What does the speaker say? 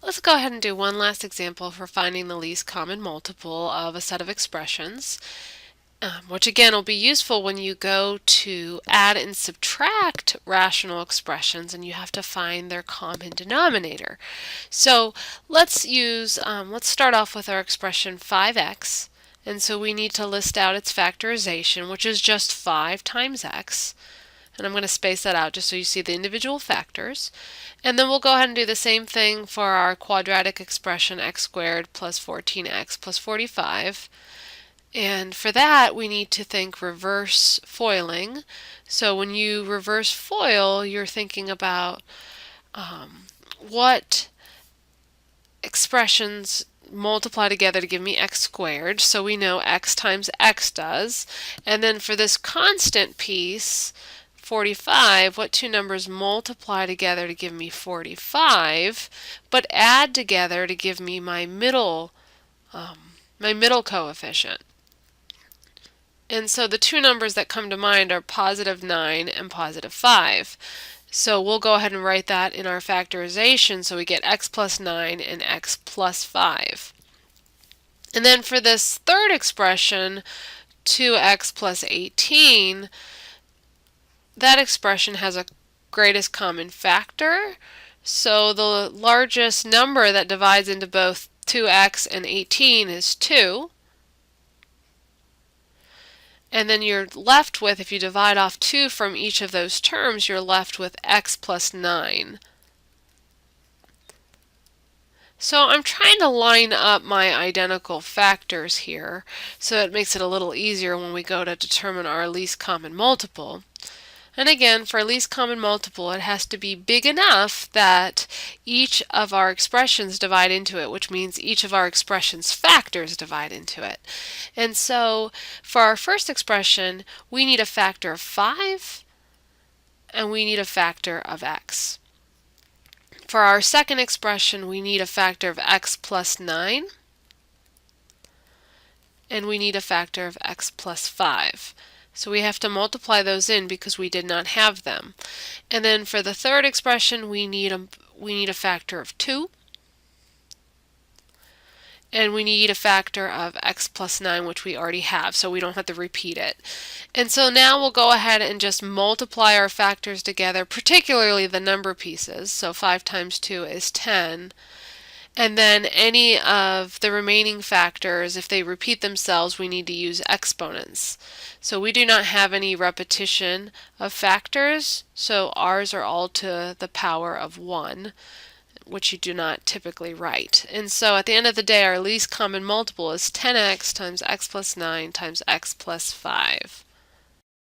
Let's go ahead and do one last example for finding the least common multiple of a set of expressions, which again will be useful when you go to add and subtract rational expressions and you have to find their common denominator. So let's start off with our expression 5x, and so we need to list out its factorization, which is just 5 times x. And I'm going to space that out just so you see the individual factors. And then we'll go ahead and do the same thing for our quadratic expression x squared plus 14x plus 45. And for that, we need to think reverse foiling. So when you reverse FOIL, you're thinking about what expressions multiply together to give me x squared. So we know x times x does. And then for this constant piece, 45, what two numbers multiply together to give me 45, but add together to give me my middle coefficient. And so the two numbers that come to mind are positive 9 and positive 5. So we'll go ahead and write that in our factorization, so we get x plus 9 and x plus 5. And then for this third expression, 2x plus 18, that expression has a greatest common factor. So the largest number that divides into both 2x and 18 is 2. And then you're left with, if you divide off 2 from each of those terms, you're left with x plus 9. So I'm trying to line up my identical factors here so it makes it a little easier when we go to determine our least common multiple. And again, for least common multiple, it has to be big enough that each of our expressions divide into it, which means each of our expressions' factors divide into it. And so for our first expression, we need a factor of 5, and we need a factor of x. For our second expression, we need a factor of x plus 9, and we need a factor of x plus 5. So we have to multiply those in because we did not have them. And then for the third expression, we need a factor of 2. And we need a factor of x plus 9, which we already have, so we don't have to repeat it. And so now we'll go ahead and just multiply our factors together, particularly the number pieces. So 5 times 2 is 10. And then any of the remaining factors, if they repeat themselves, we need to use exponents. So we do not have any repetition of factors, so ours are all to the power of 1, which you do not typically write. And so at the end of the day, our least common multiple is 10x times x plus 9 times x plus 5.